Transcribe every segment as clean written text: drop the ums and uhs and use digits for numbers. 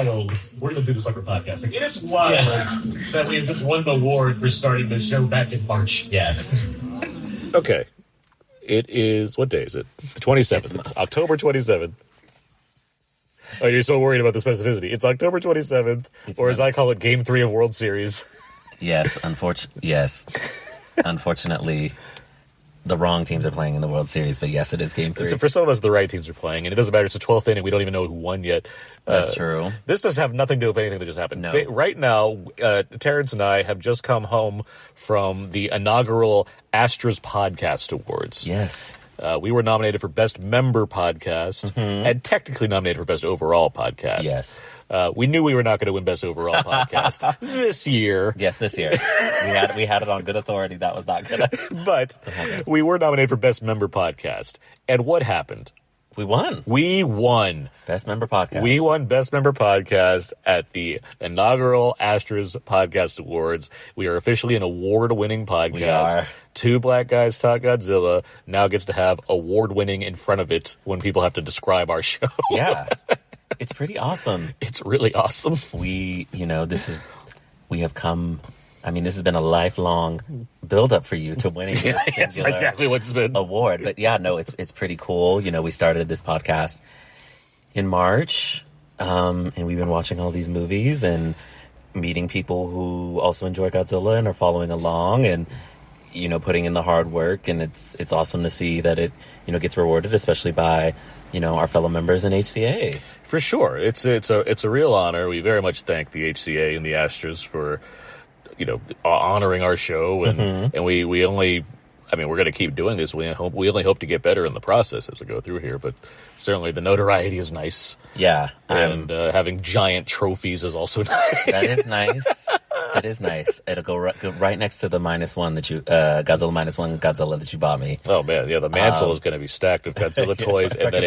wild. We're going to do this like a podcast. Like, it is wild that we have just won the award for starting the show back in March. Yes. Okay. It is, what day is it? It's the 27th. It's October 27th. Oh, you're so worried about the specificity. It's October 27th, or as I call it, Game 3 of World Series. Yes, unfortunately, the wrong teams are playing in the World Series, but yes, it is Game 3. So for some of us, the right teams are playing, and it doesn't matter. It's the 12th inning. We don't even know who won yet. That's true. This does have nothing to do with anything that just happened. No. Right now, Terrence and I have just come home from the inaugural Astras Podcast Awards. Yes. We were nominated for Best Member Podcast, and technically nominated for Best Overall Podcast. Yes. We knew we were not going to win Best Overall Podcast this year. Yes, this year. We had it on good authority. That was not good. But we were nominated for Best Member Podcast. And what happened? We won. We won. Best Member Podcast. We won Best Member Podcast at the inaugural Astras Podcast Awards. We are officially an award-winning podcast. We are. Two Black Guys Talk Godzilla now gets to have award-winning in front of it when people have to describe our show. Yeah. It's pretty awesome. It's really awesome. We have come, this has been a lifelong build-up for you to winning this Yes, exactly what it's been. award. But yeah, no, it's pretty cool. We started this podcast in March, and we've been watching all these movies and meeting people who also enjoy Godzilla and are following along and, putting in the hard work. And it's awesome to see that it, gets rewarded, especially by, our fellow members in HCA. For sure. It's a real honor. We very much thank the HCA and the Astras for, honoring our show. And we only, we're going to keep doing this. We only hope to get better in the process as we go through here. But certainly the notoriety is nice. Yeah. And having giant trophies is also nice. That is nice. That is nice. It'll go right next to the -1 that you, Godzilla -1 Godzilla that you bought me. Oh man, yeah, the mantle is going to be stacked with Godzilla toys, and then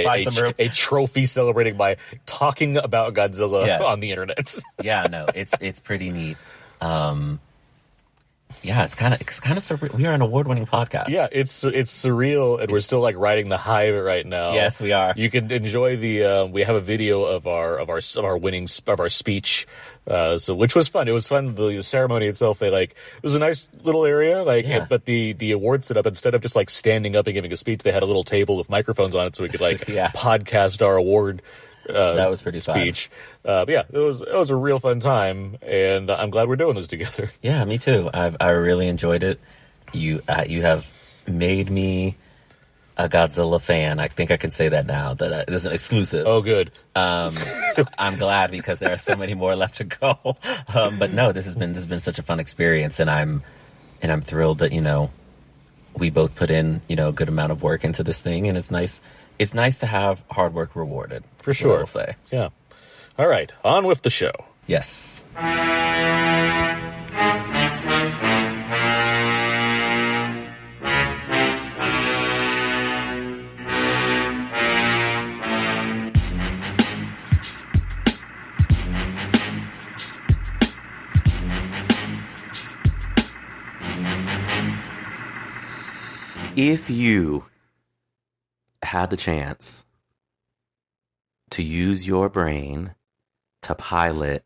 a trophy celebrating by talking about Godzilla on the internet. Yeah, no, it's pretty neat. Yeah, it's kind of surreal. We are an award-winning podcast. Yeah, it's surreal, and we're still like riding the high of it right now. Yes, we are. You can enjoy the. We have a video of our speech. Which was fun. It was fun. The ceremony itself, it was a nice little area, but the award set up, instead of just like standing up and giving a speech, they had a little table with microphones on it so we could podcast our award. That was pretty speech. But yeah, it was a real fun time, and I'm glad we're doing this together. Yeah, me too. I really enjoyed it. You have made me a Godzilla fan. I think I can say that now. That this is an exclusive. Oh, good. I'm glad because there are so many more left to go. But no, this has been such a fun experience, and I'm thrilled that we both put in a good amount of work into this thing, and it's nice. It's nice to have hard work rewarded. For sure. I'll say. Yeah. All right, on with the show. Yes. If you had the chance to use your brain to pilot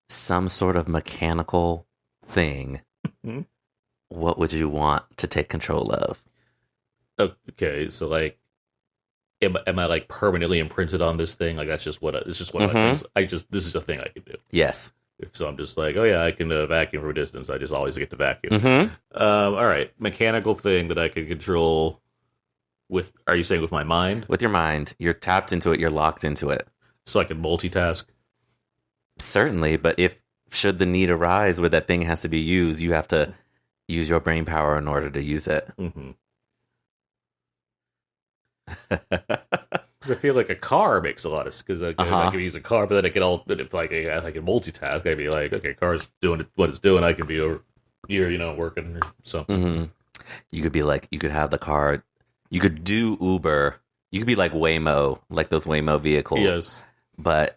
some sort of mechanical thing, what would you want to take control of? Okay, so am I permanently imprinted on this thing? That's just what this is a thing I can do. Yes. So I'm just I can vacuum from a distance. I just always get to vacuum. All right, mechanical thing that I can control with. Are you saying with my mind? With your mind, you're tapped into it. You're locked into it. So I can multitask. Certainly, but should the need arise where that thing has to be used, you have to use your brain power in order to use it. Mm-hmm. Because I feel like a car makes a lot of because I can use a car, but then I can I can multitask. I'd be okay, car's doing what it's doing. I can be over here, working or something. Mm-hmm. You could be you could have the car. You could do Uber. You could be like Waymo, like those Waymo vehicles. Yes, but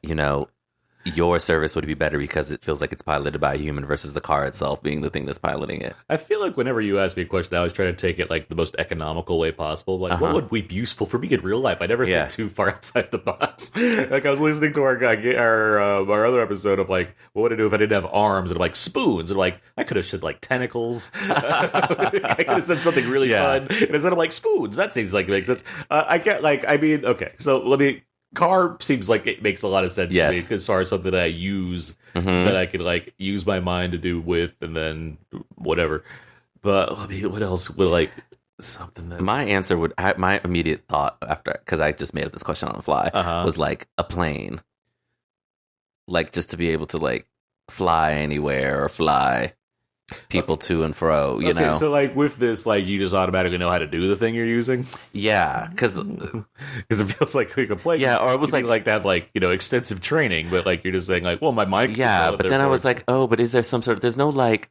your service would be better because it feels like it's piloted by a human versus the car itself being the thing that's piloting it. I feel like whenever you ask me a question, I always try to take it like the most economical way possible. Like, what would be useful for me in real life? I never think too far outside the box. Like, I was listening to our other episode of like, what would I do if I didn't have arms? And I'm like, spoons. And I'm like, I could have said like tentacles. I could have said something really fun. And instead of like spoons, that seems like it makes sense. I get like, I mean, okay, so let me. Car seems like it makes a lot of sense to me as far as something that I use that I could like use my mind to do with, and then whatever. But I mean, what else would like something that my answer would my immediate thought after, because I just made up this question on the fly, was like a plane, like just to be able to like fly anywhere or fly people to and fro, you know. So like with this, like you just automatically know how to do the thing you're using. Yeah, because it feels like we could play. Yeah, or it was like to have like, you know, extensive training, but like you're just saying like, well, my mind. Yeah, but then I was like, oh, but is there some sort of? There's no like,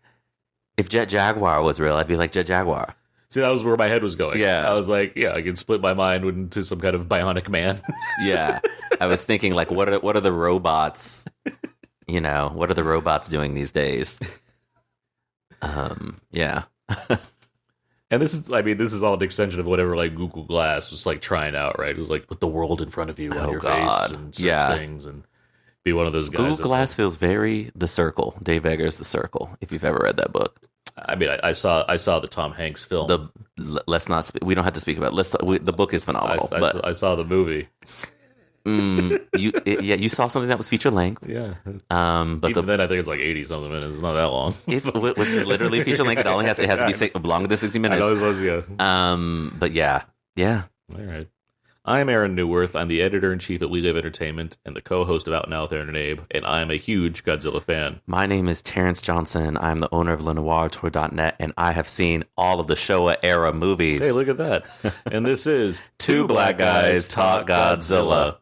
if Jet Jaguar was real, I'd be like Jet Jaguar. See, that was where my head was going. Yeah, I was like, yeah, I can split my mind into some kind of bionic man. Yeah, I was thinking like, what are the robots? You know, what are the robots doing these days? Yeah. And this is all an extension of whatever like Google Glass was like trying out, right? It was like put the world in front of you on your face and search things and be one of those guys. Google Glass feels very The Circle. Dave Eggers' The Circle, if you've ever read that book. I mean, I saw the Tom Hanks film. Let's not. We don't have to speak about it. The book is phenomenal. I saw the movie. You saw something that was feature length. Yeah. But even then I think it's like 80 something minutes. It's not that long. Which is literally feature length. It has to be longer than 60 minutes. I know this was, but yeah. All right. I'm Aaron Neuwirth. I'm the editor-in-chief at We Live Entertainment and the co-host of Out Now with Aaron and Abe, and I'm a huge Godzilla fan. My name is Terrence Johnson. I'm the owner of LenoirTour.net, and I have seen all of the Showa Era movies. Hey, look at that. And this is Two Black Guys Talk Godzilla.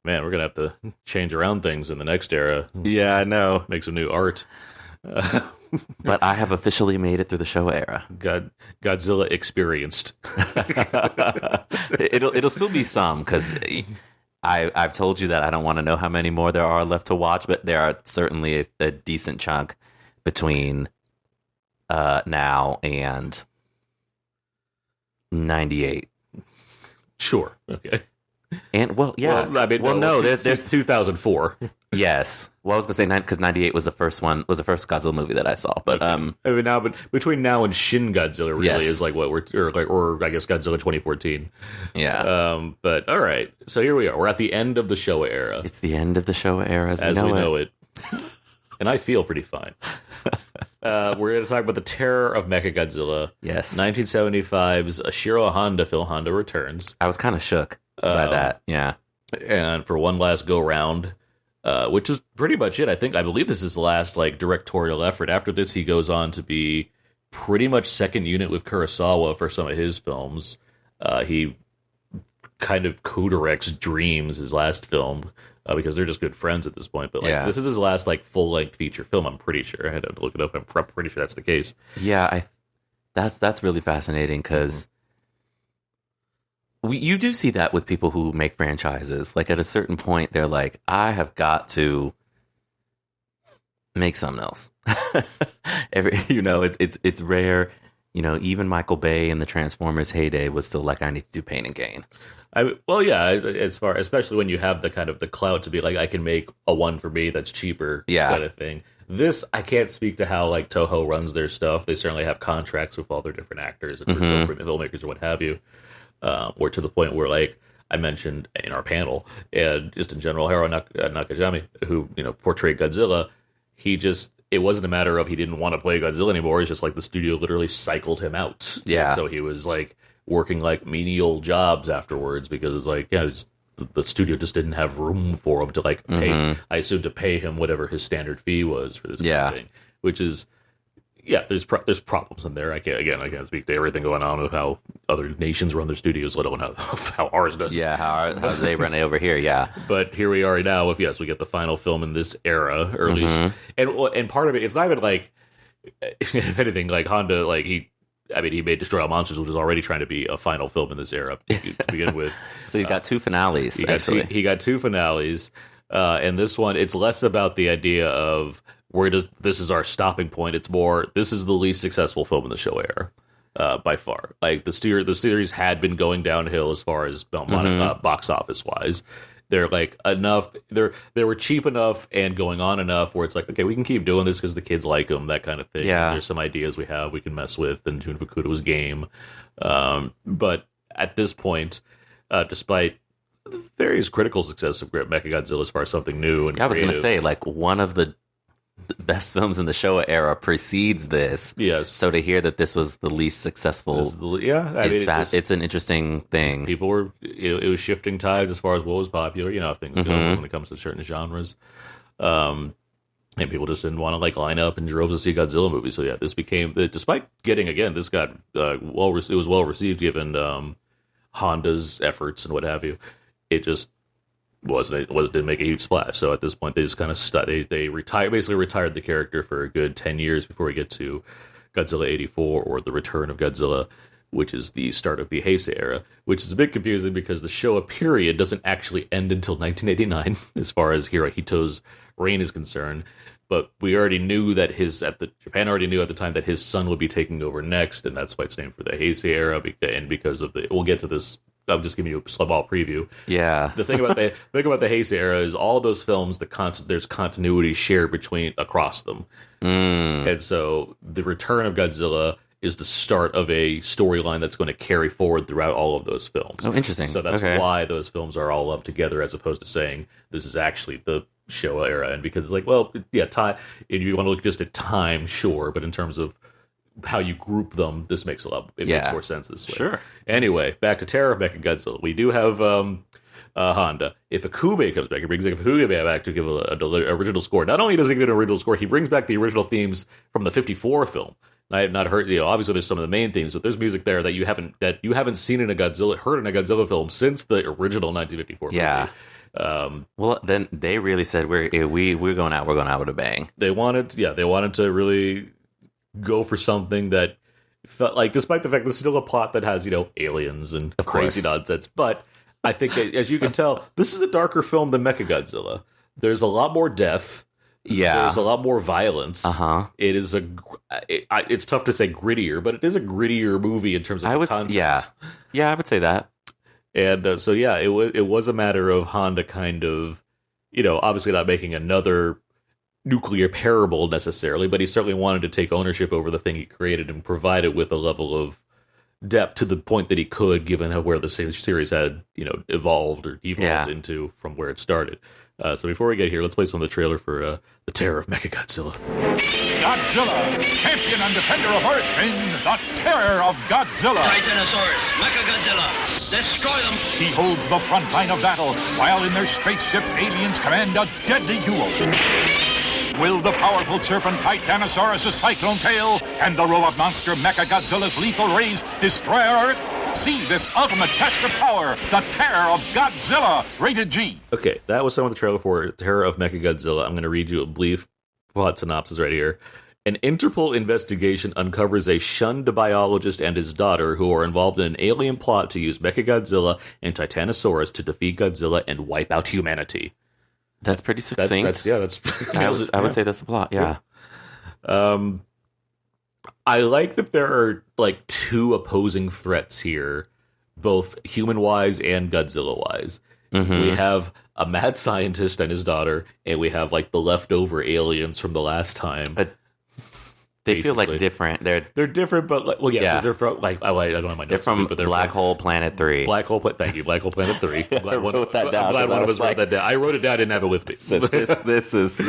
Man, we're going to have to change around things in the next era. Yeah, I know. Make some new art. But I have officially made it through the Showa Era. Godzilla experienced. It'll still be some, because I've told you that I don't want to know how many more there are left to watch, but there are certainly a decent chunk between now and 98. Sure. Okay. And there's 2004. Yes. Well, I was gonna say because 98 was the first Godzilla movie that I saw. But I mean, but between now and Shin Godzilla really is like what or I guess Godzilla 2014. Yeah. But all right, so here we are. We're at the end of the Showa Era. It's the end of the Showa Era as we know it. And I feel pretty fine. We're going to talk about the Terror of Mechagodzilla. Yes. 1975's Ishiro Honda, Phil Honda returns. I was kind of shook by that. Yeah. And for one last go round, which is pretty much it. I believe this is the last like directorial effort. After this, he goes on to be pretty much second unit with Kurosawa for some of his films. He kind of co-directs Dreams, his last film, because they're just good friends at this point. But this is his last like full-length feature film. I'm pretty sure. I had to look it up. I'm pretty sure that's the case. Yeah, that's really fascinating because you do see that with people who make franchises. Like at a certain point, they're like, I have got to make something else. It's rare. You know, even Michael Bay in the Transformers heyday was still like, I need to do Pain and Gain. Especially when you have the kind of the clout to be like, I can make a one for me that's cheaper, kind of thing. This, I can't speak to how like Toho runs their stuff. They certainly have contracts with all their different actors and filmmakers or what have you. Or to the point where, like I mentioned in our panel, and just in general, Hiro Nakajima, who portrayed Godzilla, it wasn't a matter of he didn't want to play Godzilla anymore. It's just like the studio literally cycled him out. Yeah. And so he was like working like menial jobs afterwards because the studio just didn't have room for him to like pay. I assume to pay him whatever his standard fee was for this kind of thing, which is. Yeah, there's problems in there. I can't speak to everything going on with how other nations run their studios, let alone how ours does. Yeah, how they run it over here. Yeah, but here we are now. We get the final film in this era, or at least, and part of it, it's not even like, if anything, like Honda, like he made Destroy All Monsters, which was already trying to be a final film in this era to begin with. So he got two finales. He got two finales. And this one, it's less about the idea of this is our stopping point. It's more, this is the least successful film in the Showa era, by far. Like the series had been going downhill as far as box office wise. They're like enough. They were cheap enough and going on enough where it's like, okay, we can keep doing this because the kids like them, that kind of thing. Yeah. There's some ideas we can mess with, and Jun Fukuda was game. But at this point, despite various critical success of Mechagodzilla as far as something new and I was going to creative. say, like, one of the best films in the Showa era precedes this. Yes. So to hear that this was the least successful, it's an interesting thing. People were, it was shifting tides as far as what was popular. You know how things go when it comes to certain genres. And people just didn't want to like line up in droves to see Godzilla movies. So yeah, this became, despite getting, again, this got it was well received given Honda's efforts and what have you. It just didn't make a huge splash. So at this point, they just kind of they basically retired the character for a good 10 years before we get to Godzilla 84 or the Return of Godzilla, which is the start of the Heisei Era, which is a bit confusing because the Showa period doesn't actually end until 1989 as far as Hirohito's reign is concerned. But we already knew that Japan already knew at the time that his son would be taking over next, and that's why it's named for the Heisei Era, and because of we'll get to this. I'm just giving you a small preview. Yeah. The thing about the Heisei Era is all of those films, there's continuity shared across them. And so the Return of Godzilla is the start of a storyline that's going to carry forward throughout all of those films. Oh, interesting. So that's why those films are all lumped together as opposed to saying this is actually the Showa Era. And because it's like, well, yeah, time. If you want to look just at time, sure, but in terms of how you group them, this makes makes more sense this way. Sure. Anyway, back to Terror of Mechagodzilla. We do have Honda. If Akube comes back, he brings Akube back to give an original score. Not only does he give an original score, he brings back the original themes from the 54 film. I have not heard, obviously there's some of the main themes, but there's music there that you haven't seen in a heard in a Godzilla film since the original 1954 movie. Yeah. Well, then they really said we're going out with a bang. They wanted to really go for something that felt like, despite the fact there's still a plot that has aliens and crazy nonsense, but I think that, as you can tell, this is a darker film than Mechagodzilla. There's a lot more death. Yeah, there's a lot more violence. It is it's tough to say grittier, but it is a grittier movie in terms of content. I would say that. And so yeah, it was a matter of Honda kind of, obviously not making another nuclear parable necessarily, but he certainly wanted to take ownership over the thing he created and provide it with a level of depth to the point that he could, given where the series had evolved into from where it started. So before we get here, let's play some of the trailer for the Terror of Mechagodzilla. Godzilla, champion and defender of Earth in the Terror of Godzilla. Titanosaurus, Mechagodzilla, destroy them. He holds the front line of battle, while in their spaceships, aliens command a deadly duel. Will the powerful serpent Titanosaurus' cyclone tail and the robot monster Mechagodzilla's lethal rays destroy our Earth? See this ultimate test of power, the Terror of Godzilla, rated G. Okay, that was some of the trailer for Terror of Mechagodzilla. I'm going to read you a brief plot synopsis right here. An Interpol investigation uncovers a shunned biologist and his daughter who are involved in an alien plot to use Mechagodzilla and Titanosaurus to defeat Godzilla and wipe out humanity. That's pretty succinct. I would say that's the plot. Yeah. I like that there are like two opposing threats here, both human-wise and Godzilla-wise. We have a mad scientist and his daughter, and we have like the leftover aliens from the last time. They feel like different. They're different, but like, well, yeah, because they're from like I don't have my notes. They're from but they're Black Hole Planet 3. Thank you, Black Hole Planet 3. I wrote that down. I'm glad one of us wrote that down. I wrote it down. I didn't have it with me. So this is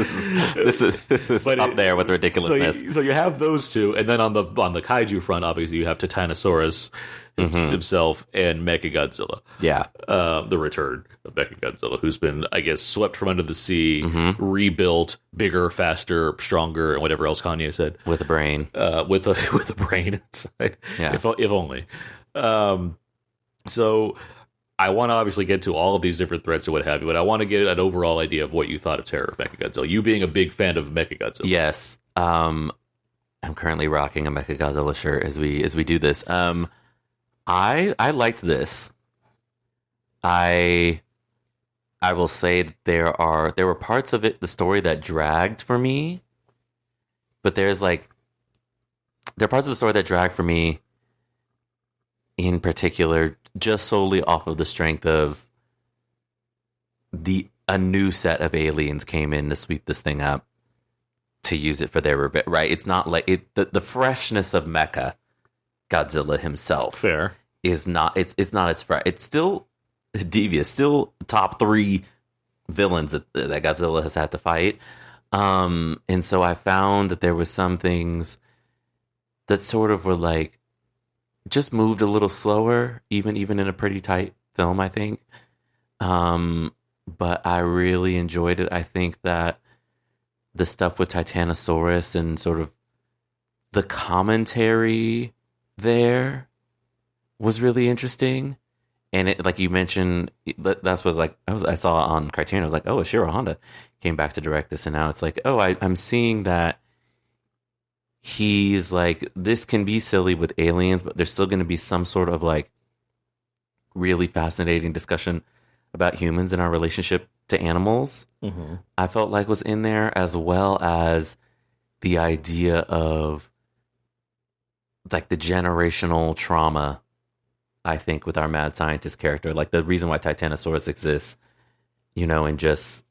up there with ridiculousness. So you have those two, and then on the kaiju front, obviously you have Titanosaurus himself and Mechagodzilla. Yeah, the return of Mechagodzilla, who's been, I guess, swept from under the sea, rebuilt, bigger, faster, stronger, and whatever else Kanye said. With a brain. With a brain inside. Yeah. If only. So I want to obviously get to all of these different threats and what have you, but I want to get an overall idea of what you thought of Terror of Mechagodzilla. You being a big fan of Mechagodzilla. Yes. I'm currently rocking a Mechagodzilla shirt as we do this. I liked this. I I will say there were parts of it, the story that dragged for me, but there are parts of the story that drag for me in particular just solely off of the strength of a new set of aliens came in to sweep this thing up to use it for their revenge, right? It's not like the freshness of Mecha Godzilla himself. Fair. Is not not as fresh. It's still devious, still top 3 villains that Godzilla has had to fight. And so I found that there was some things that sort of were like just moved a little slower, even in a pretty tight film, I think. But I really enjoyed it. I think that the stuff with Titanosaurus and sort of the commentary there was really interesting. And it, like you mentioned, that's was like I saw on Criterion. I was like, oh, Ishiro Honda came back to direct this, and now it's like, oh, I'm seeing that he's like, this can be silly with aliens, but there's still going to be some sort of like really fascinating discussion about humans and our relationship to animals. Mm-hmm. I felt like was in there, as well as the idea of like the generational trauma, I think, with our mad scientist character, like the reason why Titanosaurus exists, and just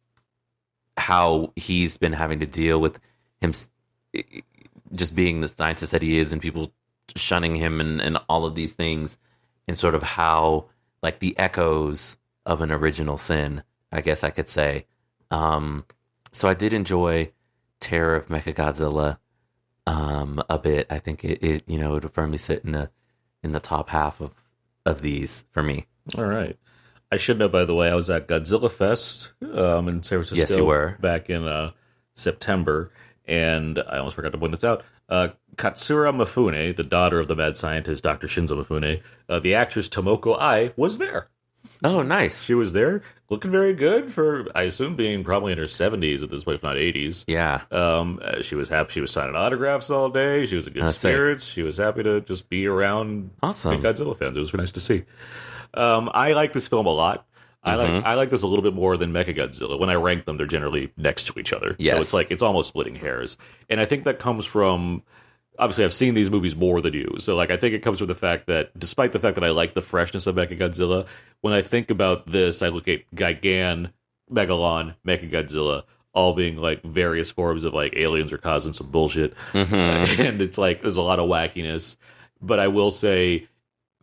how he's been having to deal with him just being the scientist that he is and people shunning him and all of these things, and sort of how like the echoes of an original sin, I guess I could say. So I did enjoy Terror of Mechagodzilla a bit. I think it would firmly sit in the top half of these for me. All right. I should know, by the way, I was at Godzilla Fest in San Francisco. Yes, you were. Back in September, and I almost forgot to point this out. Katsura Mifune, the daughter of the mad scientist Dr. Shinzo Mifune, the actress Tomoko Ai, was there. Oh, nice. She was there, looking very good for, I assume, being probably in her 70s at this point, if not 80s. Yeah. She was happy. She was signing autographs all day. She was in good spirits. She was happy to just be around big Godzilla fans. It was very nice to see. I like this film a lot. I like this a little bit more than Mechagodzilla. When I rank them, they're generally next to each other. Yes. So it's like, it's almost splitting hairs. And I think that comes from, obviously I've seen these movies more than you. So like, I think it comes from the fact that despite the fact that I like the freshness of Mechagodzilla, when I think about this, I look at Gigan, Megalon, Mechagodzilla, all being like various forms of like aliens are causing some bullshit. Mm-hmm. And it's like, there's a lot of wackiness. But I will say,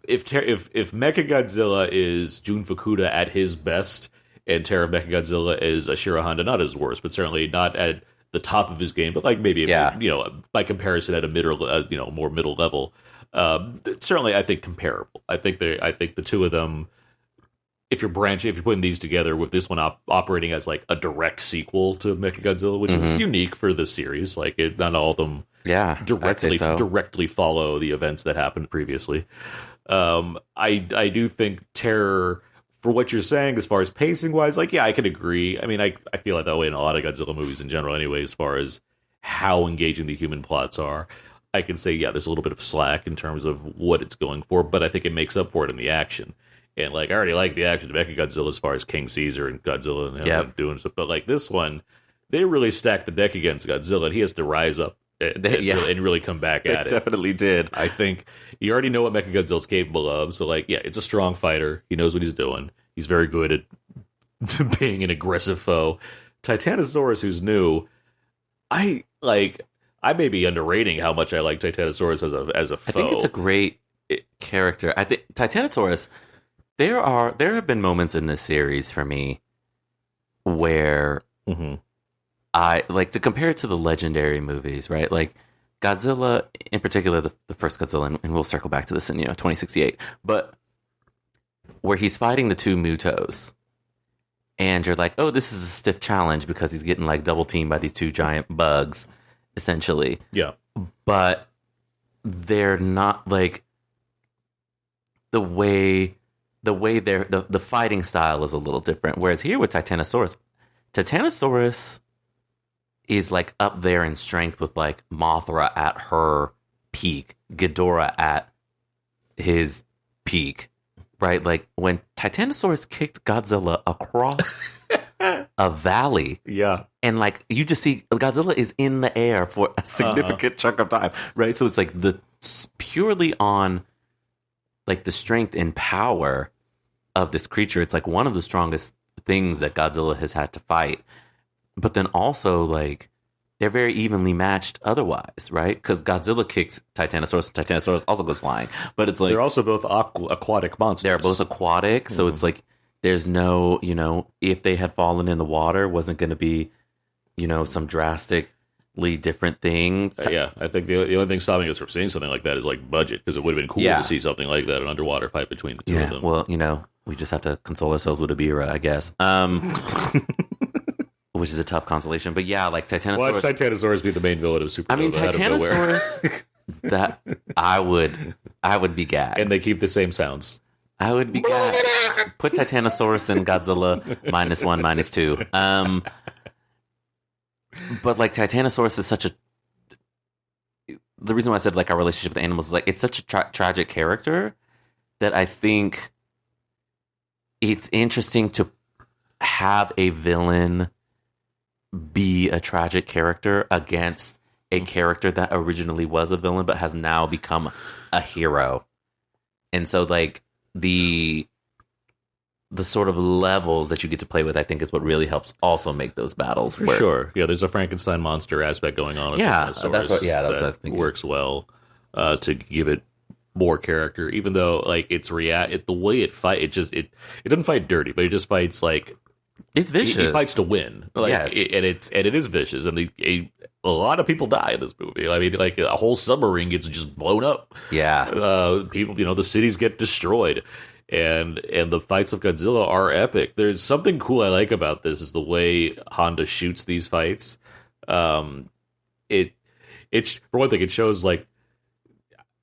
if Mechagodzilla is Jun Fukuda at his best, and Terror of Mechagodzilla is Ishiro Honda, not his worst, but certainly not at the top of his game, but like maybe by comparison at a more middle level, certainly I think comparable. I think the two of them, if you're putting these together with this one operating as like a direct sequel to Mechagodzilla, which is unique for the series, like not all of them directly follow the events that happened previously. I do think Terror, for what you're saying as far as pacing wise, like, yeah, I can agree. I mean, I feel like that way in a lot of Godzilla movies in general anyway, as far as how engaging the human plots are. I can say, yeah, there's a little bit of slack in terms of what it's going for, but I think it makes up for it in the action. And like, I already like the action of Mechagodzilla as far as King Caesar and Godzilla and doing stuff, but like this one, they really stacked the deck against Godzilla, and he has to rise up and really come back at it. Definitely did. I think you already know what Mechagodzilla's capable of. So, like, yeah, it's a strong fighter. He knows what he's doing. He's very good at being an aggressive foe. Titanosaurus, who's new, I may be underrating how much I like Titanosaurus as a foe. I think it's a great character. I think Titanosaurus. There have been moments in this series for me where. Mm-hmm. I like to compare it to the legendary movies, right? Like Godzilla, in particular, the first Godzilla, and we'll circle back to this in 2068. But where he's fighting the two Mutos, and you're like, oh, this is a stiff challenge because he's getting like double teamed by these two giant bugs, essentially. Yeah, but they're not like the way the fighting style is a little different. Whereas here with Titanosaurus is like up there in strength with like Mothra at her peak, Ghidorah at his peak, right? Like when Titanosaurus kicked Godzilla across a valley. Yeah. And like you just see Godzilla is in the air for a significant chunk of time, right? So it's like purely on like the strength and power of this creature. It's like one of the strongest things that Godzilla has had to fight. But then also like they're very evenly matched otherwise, right? Because Godzilla kicks Titanosaurus and Titanosaurus also goes flying. But it's like they're also both aquatic monsters. They're both aquatic, so it's like there's no, if they had fallen in the water, wasn't going to be, some drastically different thing. Yeah, I think the only thing stopping us from seeing something like that is like budget, because it would have been cool to see something like that, an underwater fight between the two of them. Well, we just have to console ourselves with Ebirah, I guess. Which is a tough consolation. But yeah, like Titanosaurus. Watch Titanosaurus be the main villain of Supernova. I mean, Titanosaurus, that I would be gagged. And they keep the same sounds. I would be gagged. Put Titanosaurus in Godzilla -1, -2. But like Titanosaurus is such a. The reason why I said like our relationship with animals is like it's such a tragic character that I think it's interesting to have a villain be a tragic character against a character that originally was a villain but has now become a hero. And so like the sort of levels that you get to play with, I think, is what really helps also make those battles. For sure. Yeah, there's a Frankenstein monster aspect going on. That's what I was thinking. Works well to give it more character, even though like the way it fight, it doesn't fight dirty, but it just fights like it's vicious. He fights to win. Like, yes, and it is vicious, and a lot of people die in this movie. I mean, like a whole submarine gets just blown up. Yeah, people, the cities get destroyed, and the fights of Godzilla are epic. There's something cool I like about this is the way Honda shoots these fights. It's for one thing, it shows like.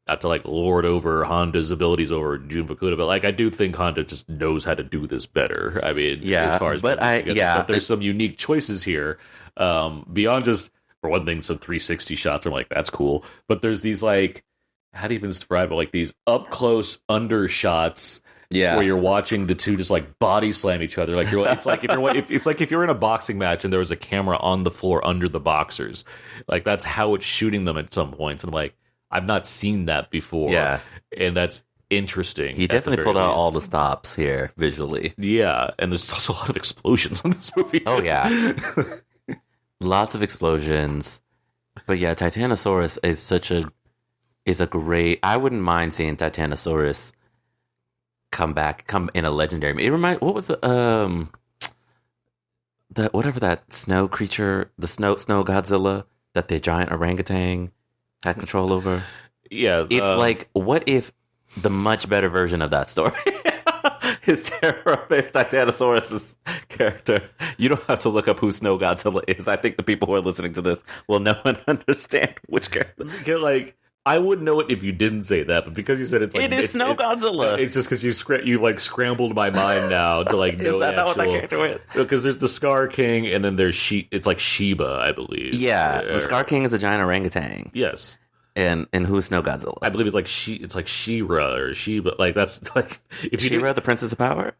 Not to like lord over Honda's abilities over Jun Fukuda, but like I do think Honda just knows how to do this better. I mean, as far as but there's some unique choices here beyond just, for one thing, some 360 shots. I'm like, that's cool, but there's these like, how do you even describe it? Like these up close under shots. Yeah, where you're watching the two just like body slam each other. Like it's like if you're in a boxing match and there was a camera on the floor under the boxers. Like that's how it's shooting them at some points. And I'm like, I've not seen that before. Yeah. And that's interesting. He definitely pulled out all the stops here visually. Yeah. And there's also a lot of explosions in this movie, too. Oh, yeah. Lots of explosions. But yeah, Titanosaurus is a great. I wouldn't mind seeing Titanosaurus come in a legendary. It reminds. What was the whatever that snow creature, the snow Godzilla that the giant orangutan had control over? Yeah. It's like, what if the much better version of that story is Terror of Titanosaurus' character? You don't have to look up who Snow Godzilla is. I think the people who are listening to this will know and understand which character. Like, I wouldn't know it if you didn't say that, but because you said it's like it is Snow Godzilla. It's just because you like scrambled my mind now to like know is that what that character is? Because there's the Scar King and then there's it's like Sheba, I believe. Yeah, the Scar King is a giant orangutan. Yes. And who is Snow Godzilla? I believe it's like She-Ra or Sheba. Like that's like if She-Ra, the Princess of Power.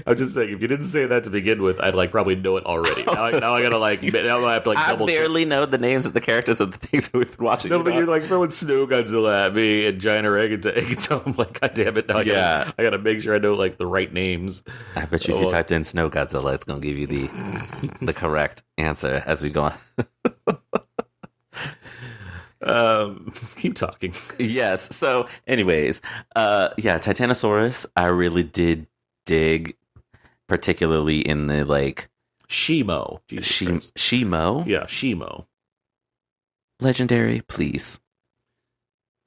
I'm just saying, if you didn't say that to begin with, I'd like probably know it already. Now I gotta like now I have to like double. I barely know the names of the characters of the things that we've been watching. No, but you're like throwing Snow Godzilla at me and giant orangutan. So I'm like, God damn it! Now I gotta make sure I know like the right names. I bet you if you typed in Snow Godzilla, it's gonna give you the correct answer as we go on. Keep talking. Yes. So, anyways, Titanosaurus, I really did dig, particularly in the like Shimo. Shimo. Yeah, Shimo. Legendary, please.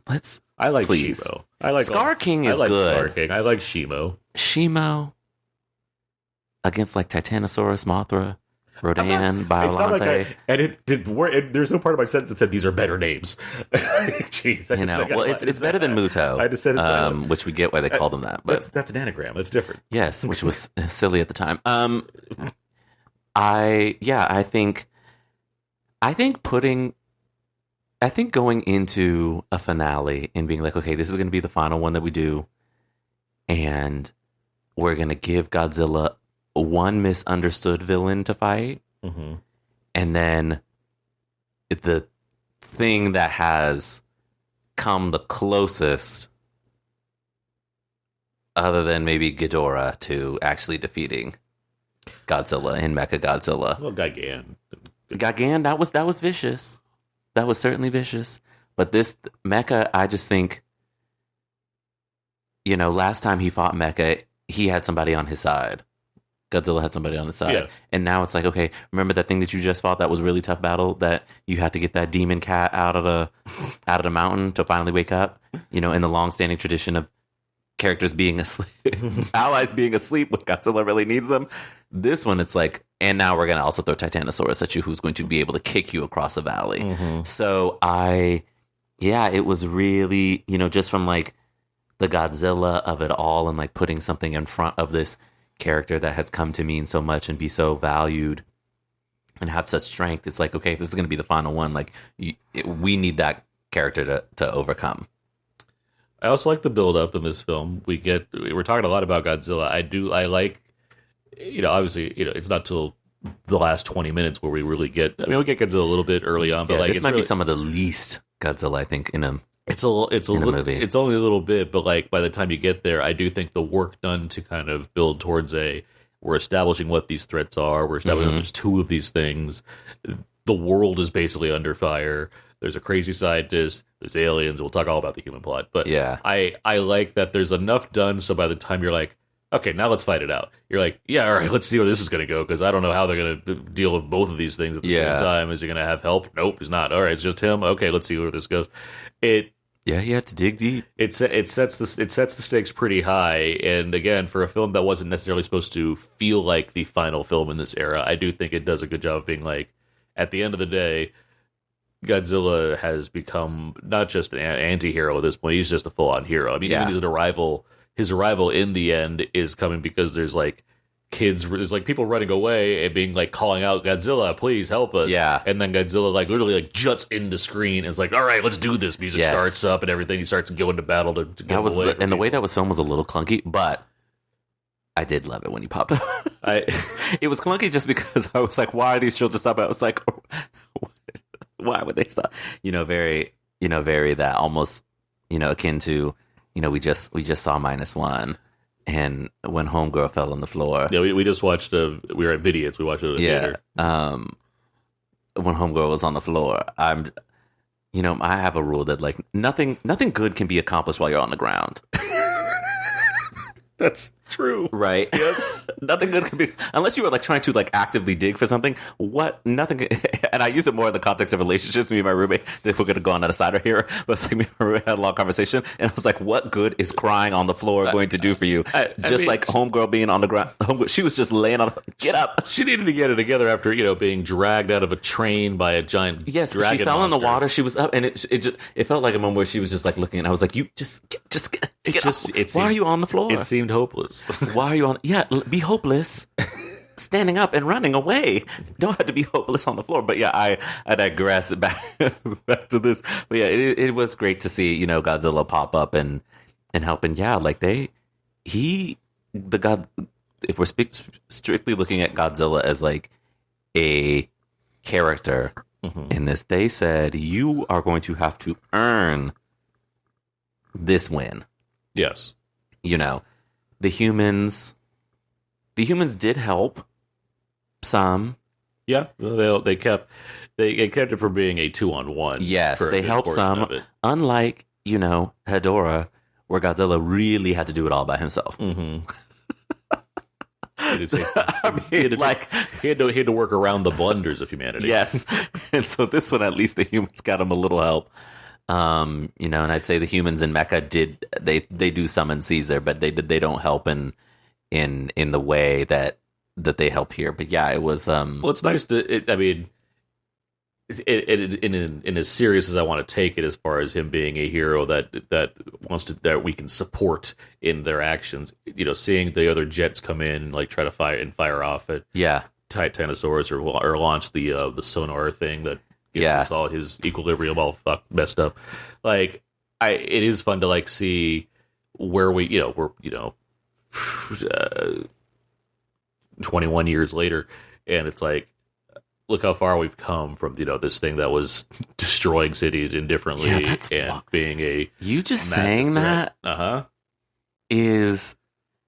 I like please. Shimo. I like Scar King is I like good. Scar King. I like Shimo. Shimo against like Titanosaurus, Mothra. Rodan, Biolante. And it did work. There's no part of my sentence that said these are better names. Jeez. It's better than Muto. I just said it. Which we get why they call them that. But that's an anagram. That's different. Yes, which was silly at the time. I think going into a finale and being like, okay, this is going to be the final one that we do, and we're going to give Godzilla one misunderstood villain to fight. Mm-hmm. And then the thing that has come the closest, other than maybe Ghidorah, to actually defeating Godzilla in Mechagodzilla. Well, Gigan, that was vicious. That was certainly vicious. But this Mecha, I just think, last time he fought Mecha, he had somebody on his side. Godzilla had somebody on his side. Yeah. And now it's like, okay, remember that thing that you just fought that was a really tough battle, that you had to get that demon cat out of the mountain to finally wake up? In the long-standing tradition of characters being asleep, allies being asleep when Godzilla really needs them. This one, it's like, and now we're going to also throw Titanosaurus at you, who's going to be able to kick you across a valley. Mm-hmm. So it was really, just from like the Godzilla of it all, and like putting something in front of this character that has come to mean so much and be so valued and have such strength. It's like, okay, this is going to be the final one. Like, we need that character to overcome. I also like the build up in this film. We're talking a lot about Godzilla. I like, obviously, it's not till the last 20 minutes where we really get. I mean, we get Godzilla a little bit early on, but this might be some of the least Godzilla, I think, in a movie. It's only a little bit, but like by the time you get there, I do think the work done to kind of build towards we're establishing what these threats are. We're establishing there's two of these things. The world is basically under fire. There's a crazy scientist. There's aliens. We'll talk all about the human plot. But yeah, I like that there's enough done so by the time you're like, okay, now let's fight it out. You're like, yeah, all right, let's see where this is going to go, because I don't know how they're going to deal with both of these things at the same time. Is he going to have help? Nope, he's not. All right, it's just him. Okay, let's see where this goes. Yeah, he had to dig deep. It sets the stakes pretty high, and again, for a film that wasn't necessarily supposed to feel like the final film in this era, I do think it does a good job of being like, at the end of the day, Godzilla has become not just an anti-hero at this point; he's just a full-on hero. I mean, even his arrival in the end is coming because there's like there's like people running away and being like calling out, Godzilla, please help us. Yeah. And then Godzilla like literally like juts into screen and is like, all right, let's do this. Music starts up and everything. He starts going to battle to get away. And the way that was filmed was a little clunky, but I did love it when he popped up. It was clunky just because I was like, why are these children stopping? I was like, why would they stop? Very that almost, akin to, we just saw -1. And when Homegirl fell on the floor. Yeah, we just watched, we were at Vidiot's, we watched it at the theater. When Homegirl was on the floor, I have a rule that like nothing good can be accomplished while you're on the ground. That's true. Right? Yes. Nothing good can be, unless you were like trying to like actively dig for something. Nothing. And I use it more in the context of relationships. Me and my roommate, if we're going to go on that aside here, but it's like me and my roommate had a long conversation, and I was like, what good is crying on the floor going to do for you? Like Homegirl being on the ground. She was just laying on, get up. She needed to get it together after, being dragged out of a train by a giant dragon she fell monster. in the water. She was up, and it felt like a moment where she was just like looking, and I was like, you just get up. Why are you on the floor? It seemed hopeless. Why are you on? Yeah, be hopeless. Standing up and running away. Don't have to be hopeless on the floor. But yeah, I digress back to this. But yeah, it was great to see, Godzilla pop up and help. And yeah, like if we're strictly looking at Godzilla as like a character in this, they said you are going to have to earn this win. Yes. The humans did help some. Yeah, they kept it from being a 2-on-1. Yes, they helped some. Unlike Hedorah, where Godzilla really had to do it all by himself. Mm-hmm. He had to work around the blunders of humanity. Yes, and so this one, at least the humans got him a little help. And I'd say the humans in Mecha they do summon Caesar, but they don't help in the way that they help here. But yeah, it was. Well, it's nice in as serious as I want to take it, as far as him being a hero that we can support in their actions. Seeing the other jets come in and like try to fire off at Titanosaurus or launch the sonar thing that. Gets all his equilibrium all messed up. Like, it is fun to like see where we're 21 years later, and it's like, look how far we've come from this thing that was destroying cities indifferently and being a you just saying threat. That is,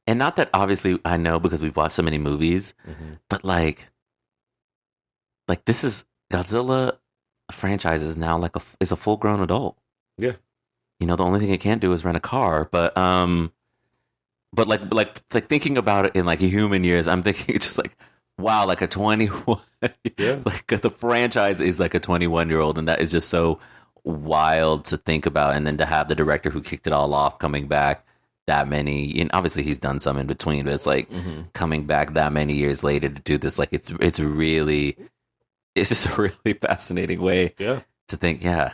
and not that obviously I know because we've watched so many movies, but like this is Godzilla franchise is now is a full grown adult. Yeah, the only thing it can't do is rent a car, but like thinking about it in like human years, I'm thinking just like, wow, like a 21, like the franchise is like a 21-year-old, and that is just so wild to think about. And then to have the director who kicked it all off coming back that many, and obviously he's done some in between, but it's like coming back that many years later to do this, like it's just a really fascinating way to think. Yeah.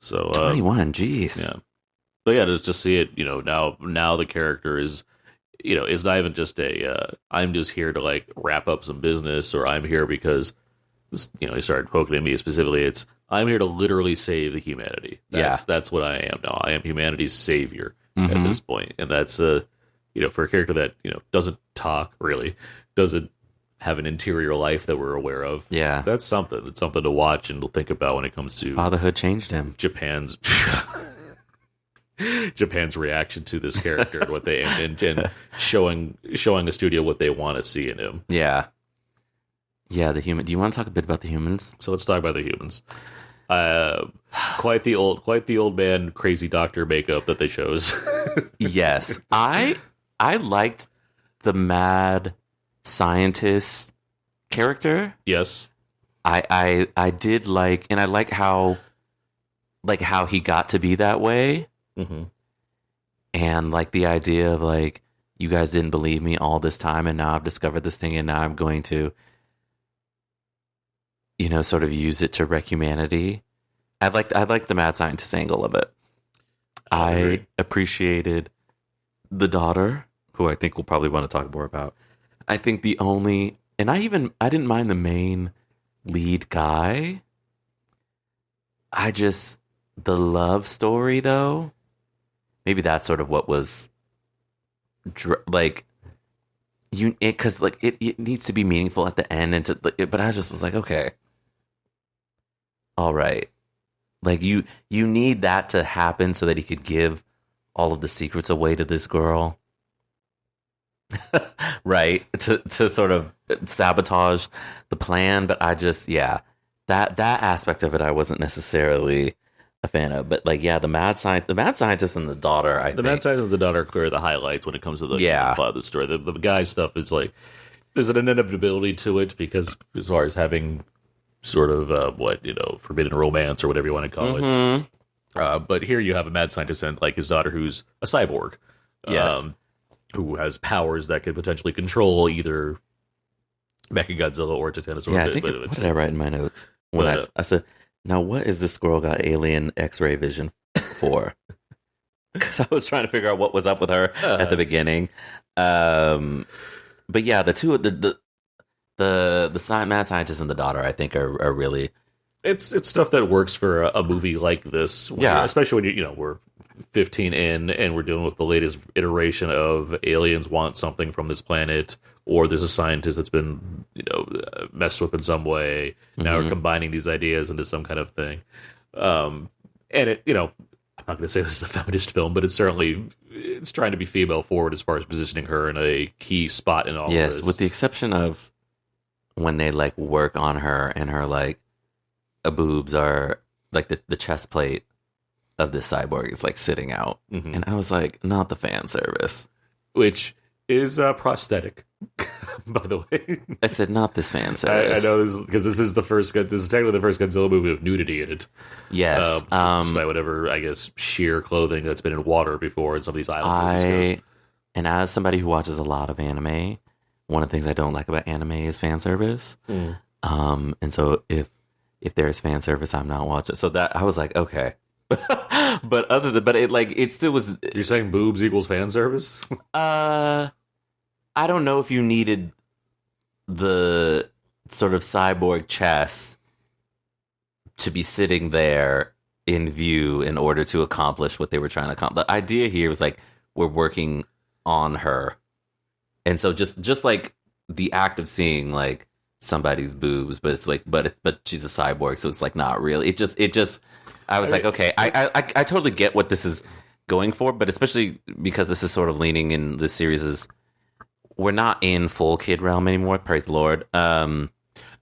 So 21, geez. Yeah. But yeah, to see it, now the character is, it's not even just I'm just here to like wrap up some business, or I'm here because, he started poking at me specifically. It's, I'm here to literally save the humanity. That's what I am now. I am humanity's savior at this point. And that's, for a character that, doesn't talk really, doesn't have an interior life that we're aware of. Yeah. That's something. It's something to watch and to think about when it comes to fatherhood changed him. Japan's reaction to this character, what they and showing the studio what they want to see in him. Yeah, the human. Do you want to talk a bit about the humans? So let's talk about the humans. Quite the old man, crazy doctor makeup that they chose. Yes, I liked the mad scientist character. Yes, I did like, and I like how he got to be that way. And like the idea of like, you guys didn't believe me all this time, and now I've discovered this thing, and now I'm going to, sort of use it to wreck humanity. I liked the mad scientist angle of it. I appreciated the daughter, who I think we'll probably want to talk more about. I think I didn't mind the main lead guy. The love story though, maybe that's sort of what was like because like it needs to be meaningful at the end, and but I just was like, okay, all right, like you need that to happen so that he could give all of the secrets away to this girl. Right, to sort of sabotage the plan. But I just that aspect of it I wasn't necessarily a fan of. But like, the mad scientist and the daughter, the mad scientist and the daughter are clear the highlights when it comes to the plot of the story. The guy stuff is like, there's an inevitability to it, because as far as having sort of forbidden romance or whatever you want to call it. But here you have a mad scientist and like his daughter, who's a cyborg. Yes. Who has powers that could potentially control either Mechagodzilla or Titanosaurus. Yeah, I think what did I write in my notes? When I said, now what is this squirrel got alien X-ray vision for? Because I was trying to figure out what was up with her at the beginning. But yeah, the mad scientist and the daughter, I think, are really... It's stuff that works for a movie like this. Especially when we're 15 in and we're dealing with the latest iteration of aliens want something from this planet, or there's a scientist that's been messed with in some way. Now we're combining these ideas into some kind of thing. And it, I'm not going to say this is a feminist film, but it's trying to be female forward as far as positioning her in a key spot in all of this. Yes, with the exception of when they like work on her and her like boobs are like the chest plate of this cyborg is like sitting out, and I was like, not the fan service, which is prosthetic, by the way. I said not this fan service. I know this because this is technically the first Godzilla movie with nudity in it. Yes, despite whatever I guess sheer clothing that's been in water before in some of these island movies. And as somebody who watches a lot of anime, one of the things I don't like about anime is fan service. And so if there's fan service, I'm not watching. So that I was like, okay. but it still was. You're saying boobs equals fan service? I don't know if you needed the sort of cyborg chest to be sitting there in view in order to accomplish what they were trying to accomplish. The idea here was like, we're working on her. And so just like the act of seeing like somebody's boobs, but it's like, but she's a cyborg. So it's like, not really. It just, I was like, okay, I totally get what this is going for, but especially because this is sort of leaning in this series is, we're not in full kid realm anymore. Praise the Lord.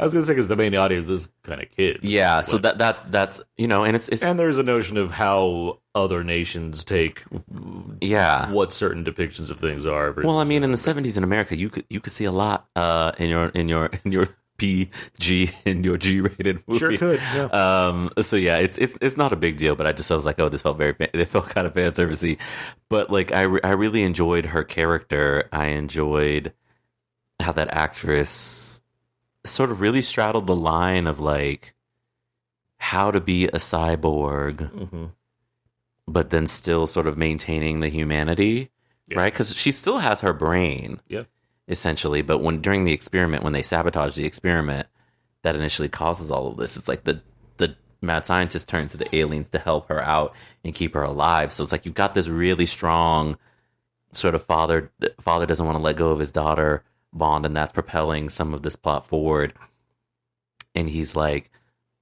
I was going to say, because the main audience is kind of kids. Yeah, so that's and it's and there's a notion of how other nations take what certain depictions of things are. Well, I mean, in the 70s in America, you could see a lot in your PG and your G-rated movie. Sure could. Yeah. So yeah, it's not a big deal, but I was like, oh, this felt it felt kind of fan servicey, but like I really enjoyed her character. I enjoyed how that actress sort of really straddled the line of like how to be a cyborg, but then still sort of maintaining the humanity, right? Because she still has her brain, essentially. But during the experiment, when they sabotage the experiment, that initially causes all of this. It's like the mad scientist turns to the aliens to help her out and keep her alive. So it's like you've got this really strong sort of father doesn't want to let go of his daughter bond, and that's propelling some of this plot forward. And he's like,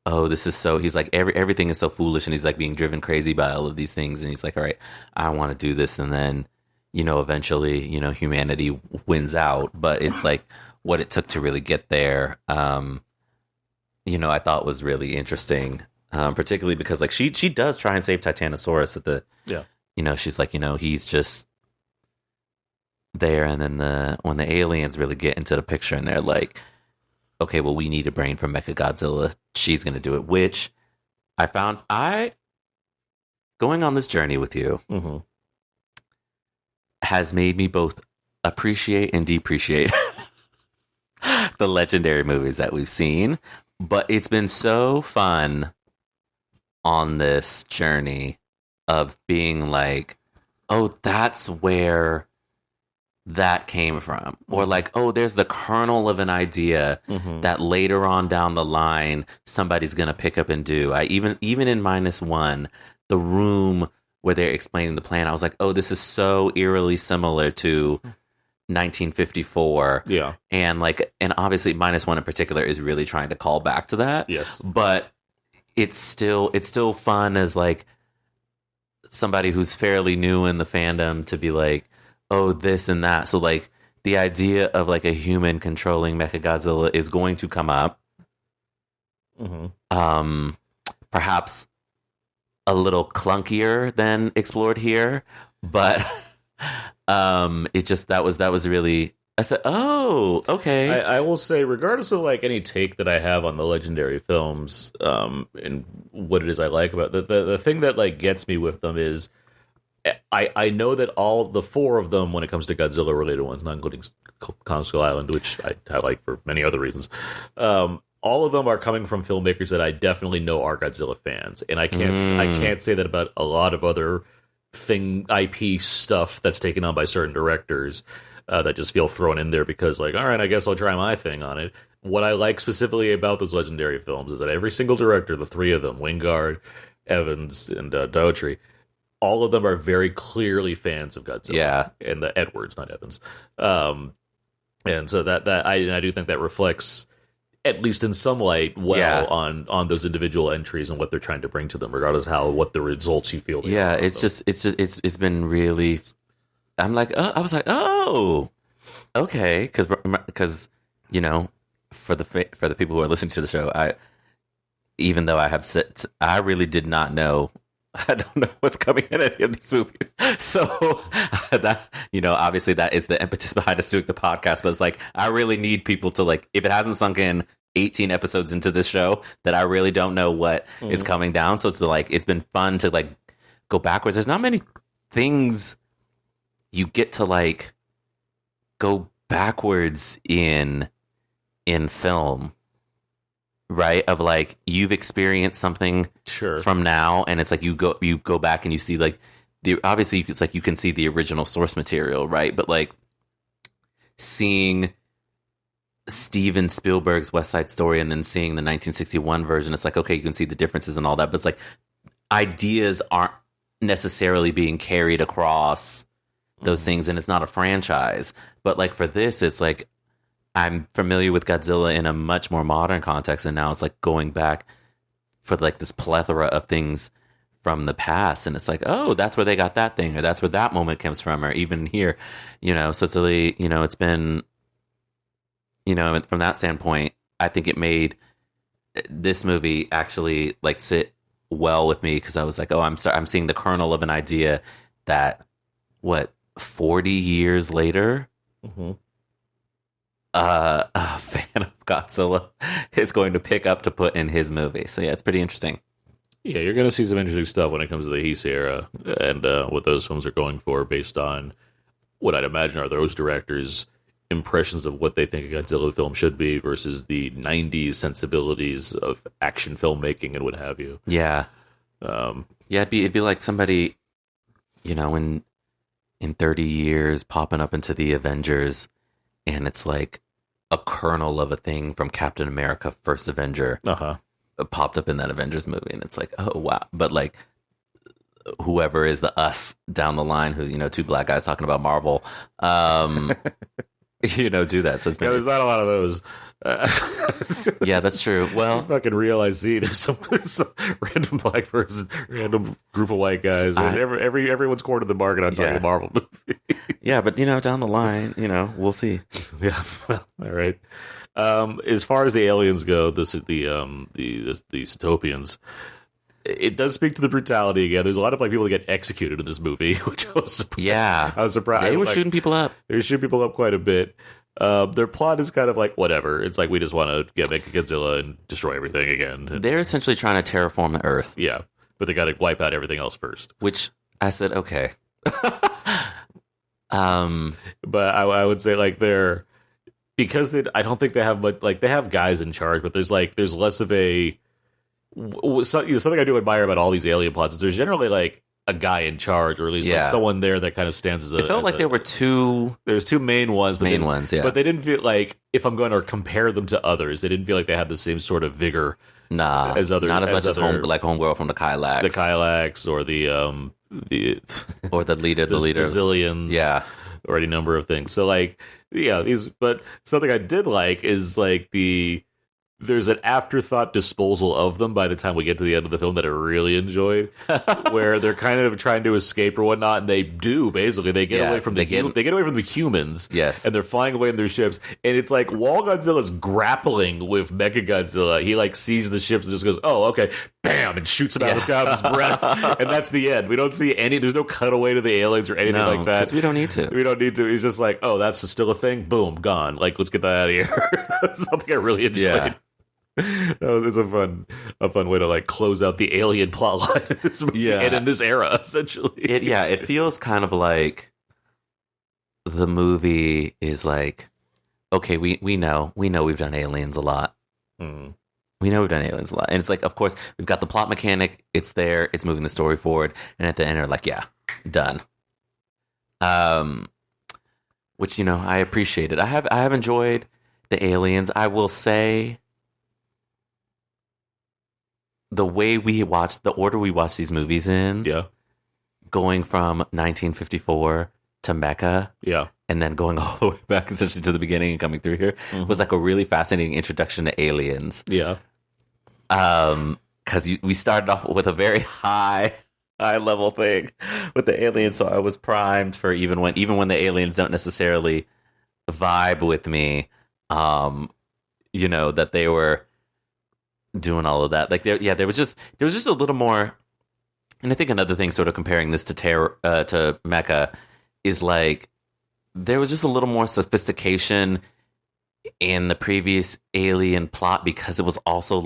oh, this is so, he's like, everything is so foolish, and he's like being driven crazy by all of these things, and he's like, all right, I want to do this. And then eventually humanity wins out, but it's like what it took to really get there, I thought was really interesting, particularly because like she does try and save Titanosaurus at the she's like, he's just there. And then when the aliens really get into the picture and they're like, okay, well, we need a brain from Mechagodzilla, she's going to do it, which going on this journey with you has made me both appreciate and depreciate the legendary movies that we've seen. But it's been so fun on this journey of being like, oh, that's where that came from, or like, oh, there's the kernel of an idea that later on down the line somebody's gonna pick up and do. Even in -1, the room where they're explaining the plan, I was like, oh, this is so eerily similar to 1954. And obviously -1 in particular is really trying to call back to that. Yes, but it's still fun as like somebody who's fairly new in the fandom to be like, oh, this and that. So like the idea of like a human controlling Mechagodzilla is going to come up. Perhaps a little clunkier than explored here, but it just that was really, I said, oh, okay. I will say, regardless of like any take that I have on the legendary films, and what it is I like about the thing that like gets me with them is I know that all the 4 of them, when it comes to Godzilla related ones, not including Kong Skull Island, which I like for many other reasons, all of them are coming from filmmakers that I definitely know are Godzilla fans, and I can't say that about a lot of other IP stuff that's taken on by certain directors that just feel thrown in there because like, all right, I guess I'll try my thing on it. What I like specifically about those legendary films is that every single director, the 3 of them, Wingard, Evans, and Daughtry, all of them are very clearly fans of Godzilla. Yeah. And the Edwards, not Evans. And so that I do think that reflects, at least in some light, on those individual entries and what they're trying to bring to them, regardless of what the results you feel. Yeah, it's been really. I'm like, I was like, oh, okay, because for the people who are listening to the show, even though I have said, I really did not know. I don't know what's coming in any of these movies. So that, obviously that is the impetus behind us doing the podcast. But it's like, I really need people to like, if it hasn't sunk in 18 episodes into this show, that I really don't know what is coming down. So it's been fun to like go backwards. There's not many things you get to like go backwards in film. Right, of like you've experienced something from now, and it's like you go back and you see like obviously it's like you can see the original source material, right? But like seeing Steven Spielberg's West Side Story and then seeing the 1961 version, it's like, okay, you can see the differences and all that, but it's like ideas aren't necessarily being carried across those things, and it's not a franchise. But like for this, it's like I'm familiar with Godzilla in a much more modern context, and now it's like going back for like this plethora of things from the past, and it's like, oh, that's where they got that thing, or that's where that moment comes from, or even here, so it's really, it's been, from that standpoint, I think it made this movie actually like sit well with me, because I was like, oh, I'm seeing the kernel of an idea that 40 years later, a fan of Godzilla is going to pick up to put in his movie. So yeah, it's pretty interesting. Yeah, you're going to see some interesting stuff when it comes to the Heisei Era and what those films are going for, based on what I'd imagine are those directors' impressions of what they think a Godzilla film should be versus the 90s sensibilities of action filmmaking and what have you. Yeah. It'd be like somebody, in 30 years popping up into the Avengers, and it's like a kernel of a thing from Captain America First Avenger popped up in that Avengers movie, and it's like, oh wow. But like whoever is the us down the line, who, two black guys talking about Marvel, do that. So it's been, there's not a lot of those. Yeah, that's true. Well, you fucking realize, there's some random black person, random group of white guys. Everyone's cornered the market on talking Marvel movies. Yeah, but down the line, we'll see. Yeah, well, all right. As far as the aliens go, the Cytopians, it does speak to the brutality again. There's a lot of people that get executed in this movie, which I was surprised. Yeah, I was surprised. They were shooting people up. They were shooting people up quite a bit. Their plot is kind of like whatever. It's like, we just want to make a Godzilla and destroy everything again. They're essentially trying to terraform the Earth. Yeah, but they got to wipe out everything else first. Which I said, okay. But I would say because I don't think they have they have guys in charge, but there's less of a something I do admire about all these alien plots is there's generally a guy in charge, or at least someone there that kind of stands as a... It felt like there were two... There's two main ones. But But they didn't feel like, if I'm going to compare them to others, they didn't feel like they had the same sort of vigor as others. Not as much as Homegirl from the Kylax. The Kylax, or the or the leader. The Zillions. Yeah. Or any number of things. So, but something I did like is, there's an afterthought disposal of them by the time we get to the end of the film that I really enjoyed, where they're kind of trying to escape or whatnot, and they do, basically. They get away from they get away from the humans, yes, and they're flying away in their ships, and it's like, while Godzilla's grappling with Mechagodzilla, he, sees the ships and just goes, oh, okay, bam, and shoots him out of the sky with his breath, and that's the end. We don't see there's no cutaway to the aliens or anything like that. Because we don't need to. We don't need to. He's just like, oh, that's still a thing? Boom, gone. Let's get that out of here. That's something I really enjoyed. Yeah. It's a fun way to close out the alien plotline in this movie, and in this era, essentially. It feels kind of like the movie is like, okay, we know we've done aliens a lot. Mm. We know we've done aliens a lot, and it's like, of course, we've got the plot mechanic. It's there. It's moving the story forward, and at the end, they're like, yeah, done. Which I appreciate it. I have enjoyed the aliens. I will say, the way we watch, the order we watch these movies in, going from 1954 to Mecha, and then going all the way back essentially to the beginning and coming through here, was a really fascinating introduction to aliens. Yeah. Because we started off with a very high level thing with the aliens, so I was primed for even when the aliens don't necessarily vibe with me, that they were doing all of that. There was just a little more. And I think another thing, sort of comparing this to to Mecha, is there was just a little more sophistication in the previous Alien plot, because it was also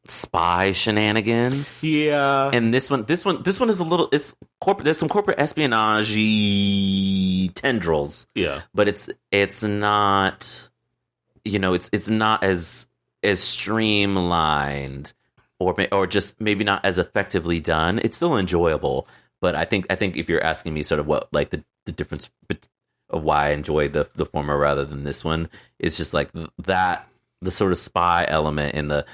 spy shenanigans. Yeah. And this one is a little, it's corporate. There's some corporate espionage tendrils. Yeah. But it's not, it's not as streamlined, or just maybe not as effectively done. It's still enjoyable, but I think if you're asking me sort of what the difference of why I enjoy the former rather than this one, is just that the sort of spy element in the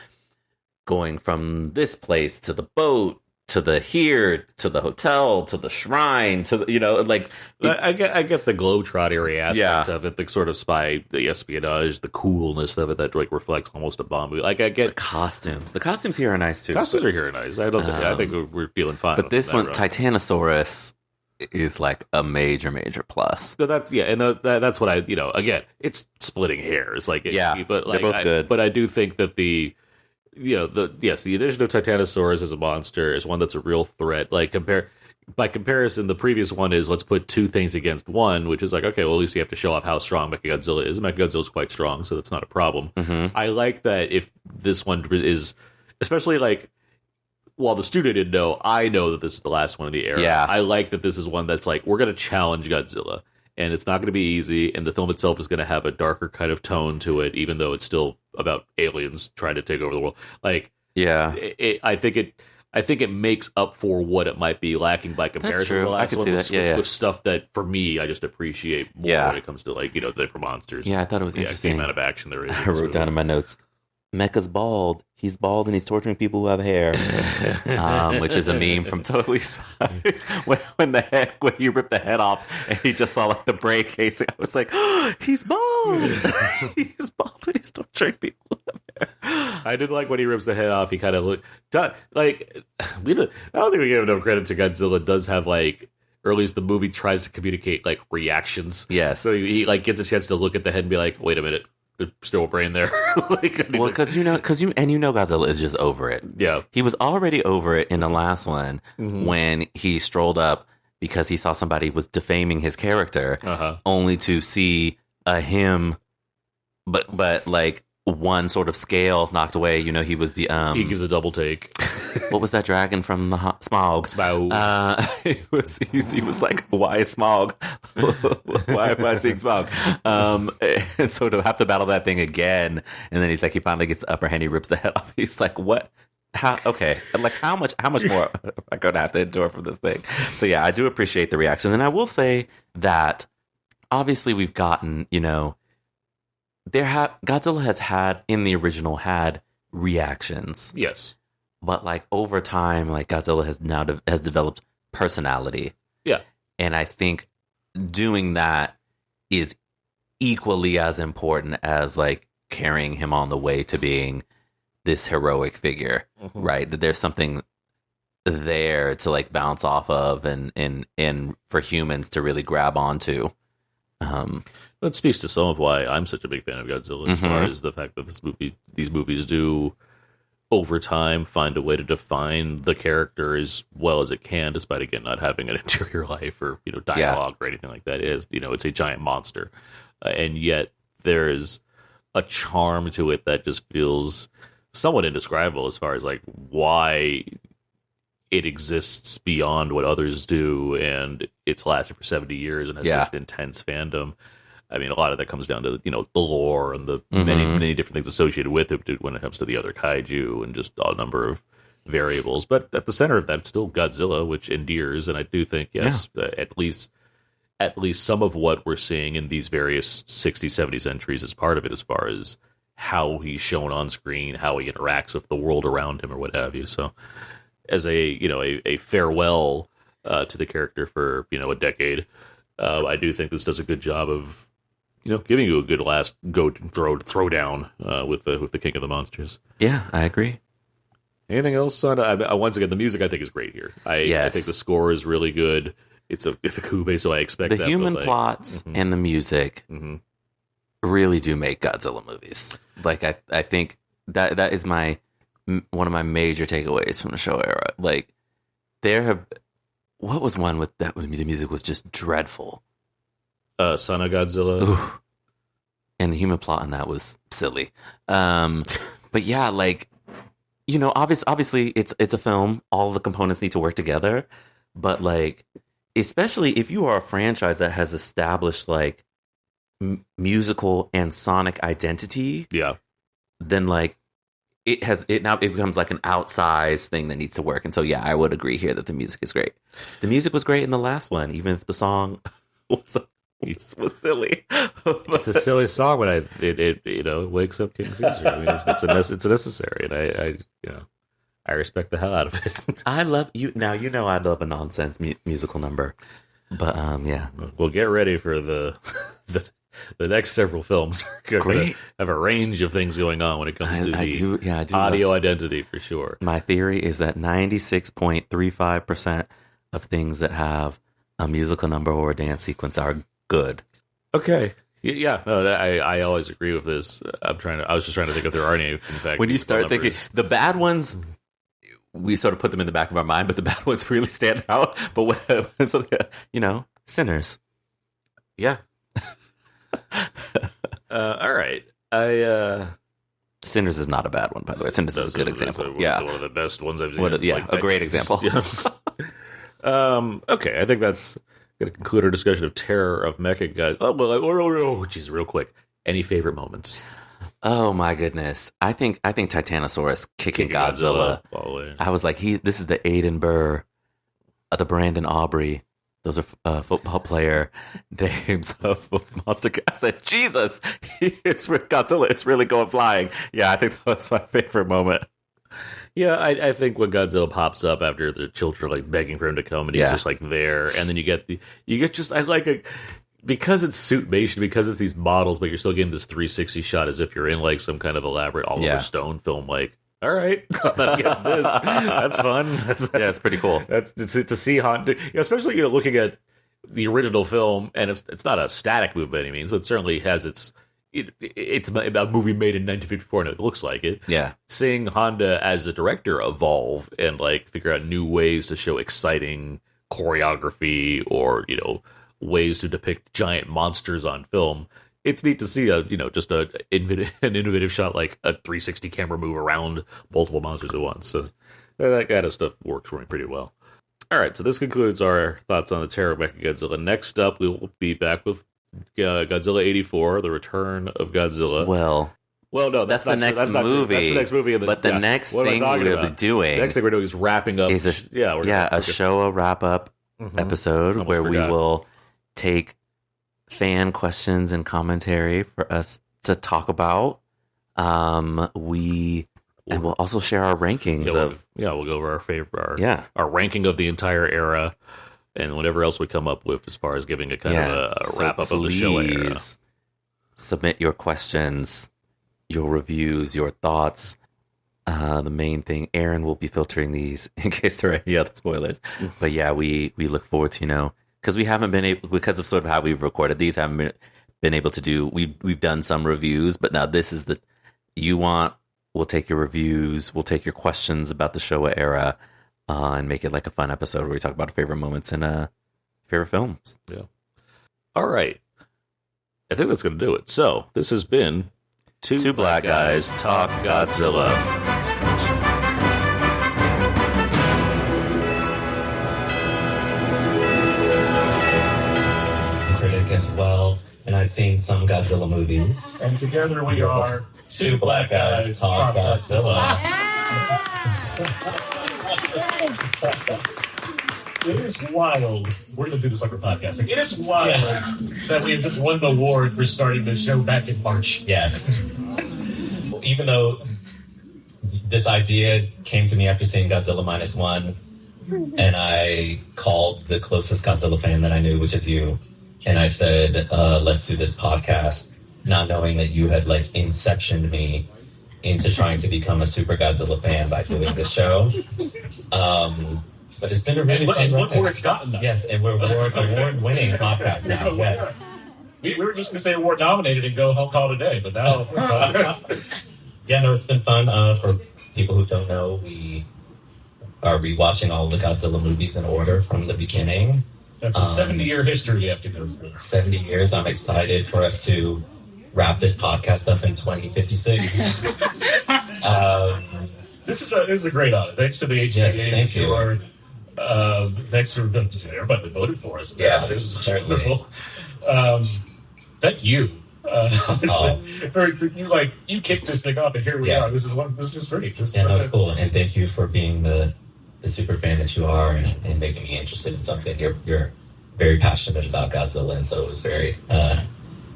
going from this place to the boat to the hotel, to the shrine, to the, like I get the globetrottery aspect of it, the sort of the espionage, the coolness of it that like reflects almost a Bond movie. Like I get the costumes. The costumes here are nice too. Costumes are here are nice. I think we're feeling fine. But this one, Titanosaurus, is like a major plus. So that's that's what again, it's splitting hairs. Like but like they're both good. But I do think that the addition of Titanosaurus as a monster is one that's a real threat. Like by comparison, the previous one is let's put two things against one, which is like, okay, well, at least you have to show off how strong Mechagodzilla is. Mechagodzilla is quite strong, so that's not a problem. Mm-hmm. I like that if this one is, especially like, while the studio didn't know, I know that this is the last one of the era. Yeah. I like that this is one that's like, we're going to challenge Godzilla. And it's not going to be easy, and the film itself is going to have a darker kind of tone to it, even though it's still about aliens trying to take over the world. Like, yeah, I think it makes up for what it might be lacking by comparison. That's true. To the last I can one see with, that. with stuff that for me I just appreciate more when it comes to like the different monsters. Yeah, I thought it was interesting. The amount of action there is. I wrote down in my notes, Mecha's bald. He's bald and he's torturing people who have hair, which is a meme from Totally Spies. when you rip the head off and he just saw like the braid casing, I was like, oh, he's bald. He's bald and he's torturing people who have hair. I did like when he rips the head off. He kind of looked like I don't think we give enough credit to Godzilla. Does have like, or at least the movie tries to communicate like reactions. Yes. So he like gets a chance to look at the head and be like, wait a minute. There's still a brain there. Well, because Godzilla is just over it. Yeah, he was already over it in the last one when he strolled up because he saw somebody was defaming his character, only to see him, but like one sort of scale knocked away. He was the he gives a double take. What was that dragon from the Smaug? He was like, why is Smaug? why am I seeing Smaug? And so to have to battle that thing again, and then he's like, he finally gets the upper hand, he rips the head off. He's like, what? How? Okay, like how much more am I going to have to endure from this thing? So yeah, I do appreciate the reactions, and I will say that obviously we've gotten, Godzilla has had in the original had reactions. Yes. But like over time, like Godzilla has developed personality. Yeah. And I think doing that is equally as important as like carrying him on the way to being this heroic figure, right? That there's something there to like bounce off of and for humans to really grab onto. That speaks to some of why I'm such a big fan of Godzilla, as far as the fact that these movies do, over time, find a way to define the character as well as it can, despite again not having an interior life or dialogue or anything like that. It's a giant monster, and yet there is a charm to it that just feels somewhat indescribable as far as like why it exists beyond what others do, and it's lasted for 70 years and has such an intense fandom. I mean, a lot of that comes down to, the lore and the many different things associated with it when it comes to the other kaiju and just a number of variables. But at the center of that, it's still Godzilla, which endears. And I do think, at least some of what we're seeing in these various 60s, 70s entries is part of it, as far as how he's shown on screen, how he interacts with the world around him or what have you. So as a farewell to the character for, a decade, I do think this does a good job of, giving you a good last throw down with the King of the Monsters. Yeah, I agree. Anything else on? Once again, the music I think is great here. I think the score is really good. It's a Fukuda, so I expect the human plots and the music really do make Godzilla movies. Like I think that is one of my major takeaways from the Showa Era. Like what was one with that when the music was just dreadful? Son of Godzilla. Ooh. And the human plot in that was silly. But yeah, like, obviously it's a film. All the components need to work together. But like, especially if you are a franchise that has established like musical and sonic identity. Yeah. Then like, it becomes like an outsized thing that needs to work. And so, yeah, I would agree here that the music is great. The music was great in the last one, even if the song was silly. It's a silly song, but it wakes up King Caesar. I mean, it's necessary, and I respect the hell out of it. I love you. Now, I love a nonsense musical number. But, yeah. Well, get ready for the next several films. Great. Have a range of things going on when it comes to the audio identity, for sure. My theory is that 96.35% of things that have a musical number or a dance sequence are good. Okay. Yeah, no, I always agree with this. I was just trying to think if there are any. In fact, when you start thinking the bad ones, we sort of put them in the back of our mind, but the bad ones really stand out. But when, Sinners. Yeah. All right. Sinners is not a bad one, by the way. Sinners is a good example. One of the best ones I've seen. A great example. Yeah. Okay, I think that's going to conclude our discussion of Terror of Mechagodzilla. Real quick. Any favorite moments? Oh my goodness! I think Titanosaurus kicking Godzilla. I was like, this is the Aiden Burr, the Brandon Aubrey. Those are football player names of Monster. I said, Jesus, Godzilla is really going flying. Yeah, I think that was my favorite moment. Yeah, I think when Godzilla pops up after the children are like begging for him to come, and he's just like there, and then you get because it's suitmation, because it's these models, but you're still getting this 360 shot as if you're in like some kind of elaborate all over stone film. Like, all right, that gets this. That's fun. That's pretty cool. That's to see Honda, especially looking at the original film, and it's not a static move by any means, but it certainly has its about a movie made in 1954, and it looks like it. Yeah. Seeing Honda as a director evolve and like figure out new ways to show exciting choreography or, ways to depict giant monsters on film. It's neat to see just an innovative shot, like a 360 camera move around multiple monsters at once. So that kind of stuff works for me pretty well. All right, so this concludes our thoughts on the Terror of Mechagodzilla. Next up, we will be back with Godzilla 84, The Return of Godzilla. Well, no, that's the next movie. That's the next movie. But the next thing we'll be doing... The next thing we're doing is wrapping up... a Showa wrap-up episode where we will take fan questions and commentary for us to talk about. And we'll also share our rankings we'll go over our ranking of the entire era and whatever else we come up with as far as giving a kind of a wrap up of the Showa Era. Submit your questions, your reviews, your thoughts. The main thing, Aaron will be filtering these in case there are any other spoilers. But yeah, we look forward to, because we haven't been able, because of sort of how we've recorded these, haven't been able to do, we've done some reviews, but now this is we'll take your reviews, we'll take your questions about the Showa Era, and make it like a fun episode where we talk about our favorite moments and favorite films. Yeah. All right. I think that's going to do it. So this has been Two Black Guys Talk Godzilla. Critic as well, and I've seen some Godzilla movies. And together we are Two Black Guys Talk Godzilla. It is wild. We're going to do this like we're podcasting. It is wild that we have just won the award for starting the show back in March. Yes. Even though this idea came to me after seeing Godzilla -1, and I called the closest Godzilla fan that I knew, which is you, and I said, let's do this podcast, not knowing that you had like inceptioned me into trying to become a super Godzilla fan by doing this show. But it's been a really fun look where it's gotten us. Yes, and we're award-winning podcast now. Yes. We were just going to say award-nominated and go home call today, but now... it's been fun. For people who don't know, we are rewatching all the Godzilla movies in order from the beginning. That's a 70-year history you have to go through. 70 years. I'm excited for us to wrap this podcast up in 2056. This is a great honor. Thanks to the HCA. Yes, thank you. Thanks for everybody that voted for us. Yeah, this is certainly. wonderful. Thank you. For you kicked this thing off, and here we are. This is just great. That's cool. And thank you for being the super fan that you are and making me interested in something. You're very passionate about Godzilla, and so it was very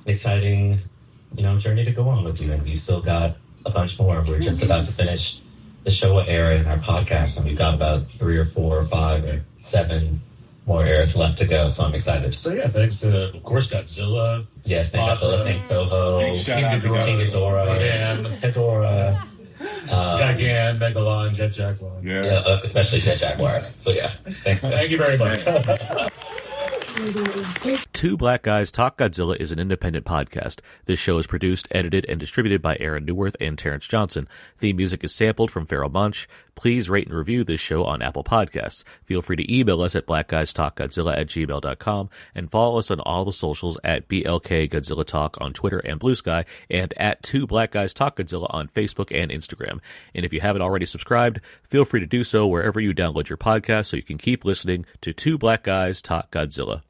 exciting, journey to go on with you. And you still got a bunch more. We're just about to finish the Showa Era in our podcast, and we've got about 3 or 4 or 5 or 7 more eras left to go, so I'm excited. So yeah, thanks to, of course, Godzilla. Yes, thank Godzilla, thank Toho, King Ghidorah, Gigan, Megalon, Jet Jaguar. Yeah, especially Jet Jaguar. So yeah, thanks. Thank you very much. Two Black Guys Talk Godzilla is an independent podcast. This show is produced, edited, and distributed by Aaron Neuwirth and Terrence Johnson. Theme music is sampled from Feral Munch. Please rate and review this show on Apple Podcasts. Feel free to email us at blackguystalkgodzilla@gmail.com and follow us on all the socials at BLK Godzilla Talk on Twitter and Blue Sky and at Two Black Guys Talk Godzilla on Facebook and Instagram. And if you haven't already subscribed, feel free to do so wherever you download your podcast so you can keep listening to Two Black Guys Talk Godzilla.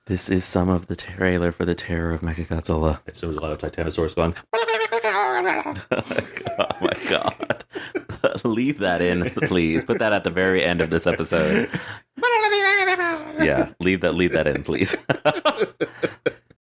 This is some of the trailer for the Terror of Mechagodzilla. So there's a lot of Titanosaurus going. Oh my god. Leave that in, please. Put that at the very end of this episode. Yeah, leave that in, please.